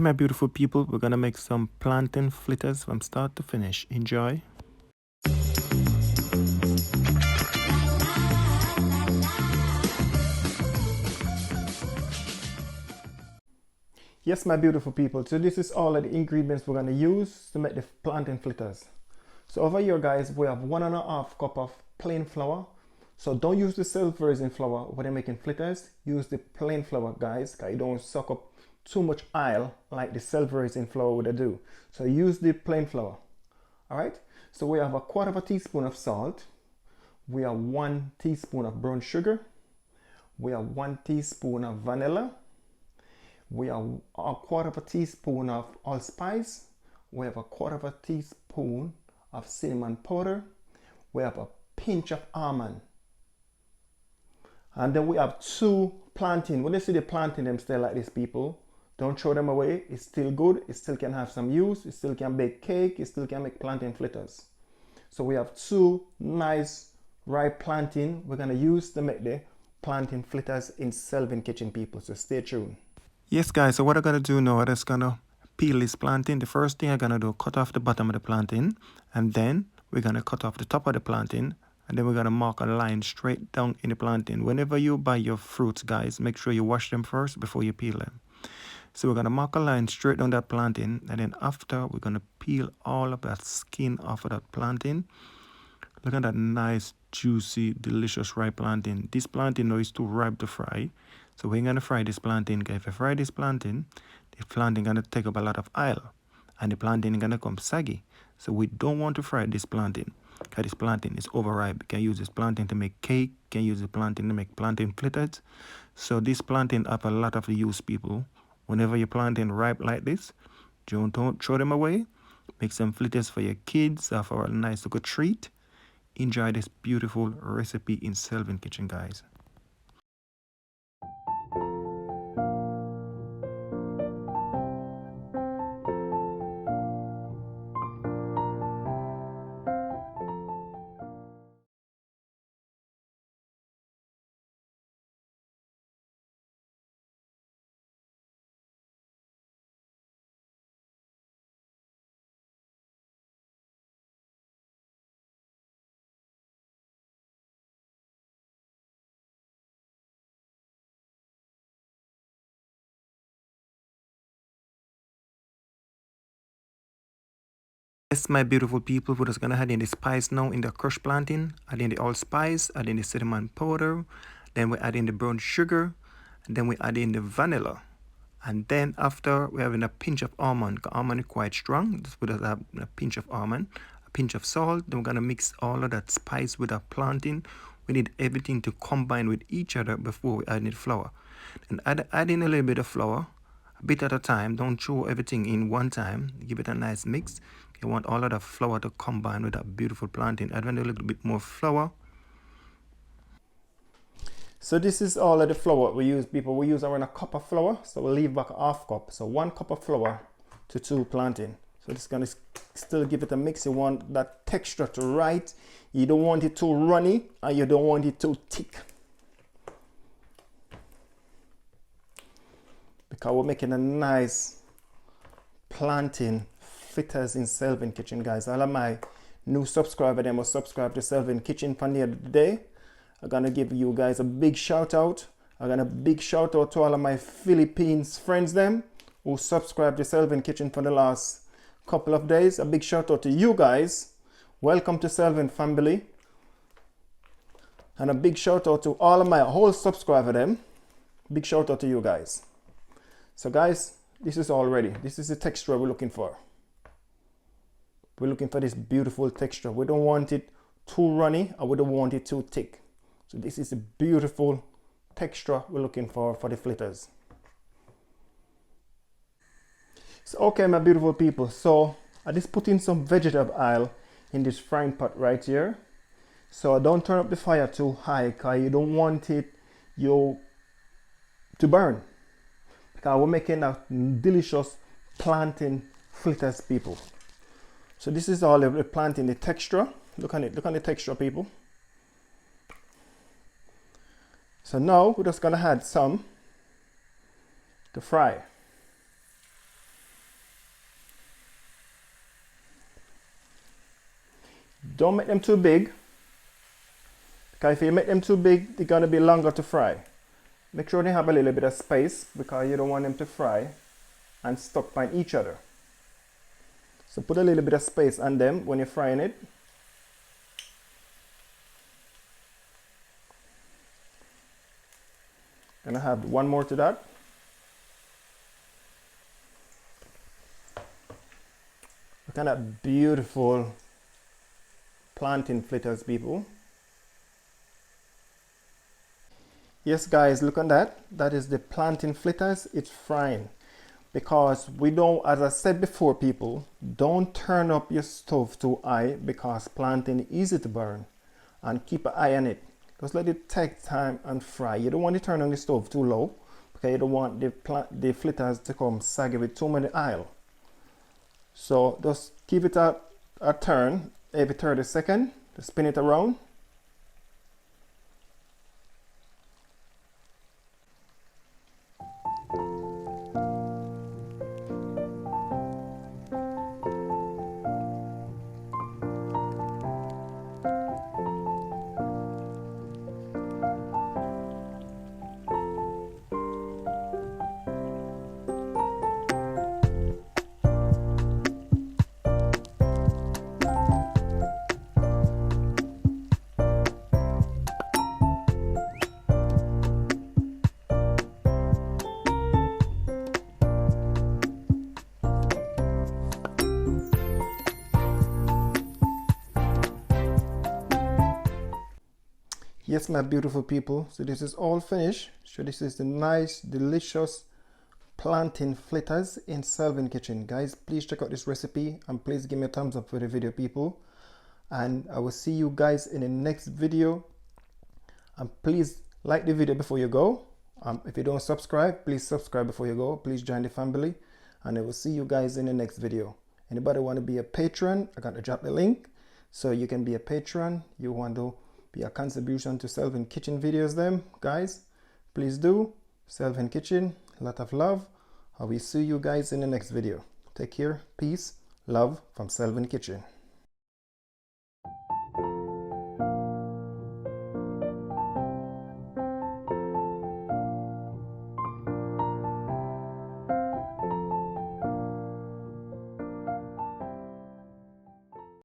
My beautiful people, we're gonna make some plantain fritters from start to finish. Enjoy. Yes, my beautiful people, so this is all of the ingredients we're gonna use to make the plantain fritters. So over here guys, we have 1.5 cup of plain flour. So don't use the self-raising flour when you're making fritters. Use the plain flour guys, because you don't suck up too much oil like the self-raising flour would do. So use the plain flour. All right, so we have 1/4 teaspoon of salt. We have 1 teaspoon of brown sugar. We have 1 teaspoon of vanilla. We have 1/4 teaspoon of allspice. We have 1/4 teaspoon of cinnamon powder. We have a pinch of almond. And then we have 2 plantain. When you see the plantain them stay like this, people, don't throw them away. It's still good. It still can have some use. It still can bake cake. It still can make plantain fritters. So we have 2 nice ripe plantain we're gonna use to make the plantain fritters in Selvin kitchen, people. So stay tuned. Yes guys, so what I'm gonna do now, I'm just gonna peel this plantain. The first thing I'm gonna do, cut off the bottom of the plantain, and then we're gonna cut off the top of the plantain, and then we're gonna mark a line straight down in the plantain. Whenever you buy your fruits guys, make sure you wash them first before you peel them. So we're gonna mark a line straight down that plantain, and then after we're gonna peel all of that skin off of that plantain. Look at that nice, juicy, delicious ripe plantain. This plantain now is too ripe to fry. So we're gonna fry this plantain. If I fry this plantain gonna take up a lot of oil, and the plantain is gonna come saggy. So we don't want to fry this plantain, because this plantain is overripe. You can use this plantain to make cake, you can use the plantain to make plantain fritters. So this plantain have a lot of use, people. Whenever your plantain ripe like this, don't throw them away. Make some fritters for your kids or for a nice little treat. Enjoy this beautiful recipe in Selvin kitchen, guys. Yes, my beautiful people, we're just gonna add in the spice now in the crushed plantain, add in the allspice, add in the cinnamon powder, then we add in the brown sugar, and then we add in the vanilla. And then after we have in a pinch of almond. Almond is quite strong. Just put a pinch of almond, a pinch of salt. Then we're gonna mix all of that spice with our plantain. We need everything to combine with each other before we add in the flour. And add in a little bit of flour, a bit at a time. Don't throw everything in one time. Give it a nice mix. You want all of the flour to combine with that beautiful plantain. Add in a little bit more flour. So this is all of the flour we use, people. We use around a cup of flour, so we'll leave back 1/2 cup. So 1 cup of flour to 2 plantain. So this is gonna still give it a mix. You want that texture to right. You don't want it too runny, and you don't want it too thick, because we're making a nice plantain fritters in Selvin kitchen, guys. All of my new subscribers, they must subscribe to Selvin kitchen for the other day. I'm gonna give you guys a big shout out. I'm gonna big shout out to all of my Philippines friends them who subscribed to Selvin kitchen for the last couple of days. A big shout out to you guys. Welcome to Selvin family. And a big shout out to all of my whole subscriber them. Big shout out to you guys. So guys, this is all ready. This is the texture we're looking for. We're looking for this beautiful texture. We don't want it too runny, or we don't want it too thick. So this is a beautiful texture we're looking for the fritters. So okay, my beautiful people, so I just put in some vegetable oil in this frying pot right here. So don't turn up the fire too high, because you don't want it to burn, because we're making a delicious plantain fritters, people. So this is all the plantain, the texture. Look at it, look at the texture, people. So now we're just gonna add some to fry. Don't make them too big, because if you make them too big, they're gonna be longer to fry. Make sure they have a little bit of space, because you don't want them to fry and stuck by each other. So put a little bit of space on them when you're frying it. And I have one more to that. Look at that beautiful plantain fritters, people. Yes guys, look at that. That is the plantain fritters. It's frying. Because we don't, as I said before, people, don't turn up your stove too high, because plantain is easy to burn. And keep an eye on it. Just let it take time and fry. You don't want to turn on the stove too low, because you don't want the fritters to come saggy with too many oil. So just give it a turn every 30 seconds. Just spin it around. Yes, my beautiful people, so this is all finished. So this is the nice, delicious plantain fritters in Selvin kitchen. Guys, please check out this recipe and please give me a thumbs up for the video, people. And I will see you guys in the next video. And please like the video before you go. If you don't subscribe, please subscribe before you go. Please join the family. And I will see you guys in the next video. Anybody want to be a patron? I got to drop the link. So you can be a patron. You want to be a contribution to Selvin kitchen videos, them guys, please do. Selvin kitchen, a lot of love. I will see you guys in the next video. Take care, peace, love from Selvin kitchen.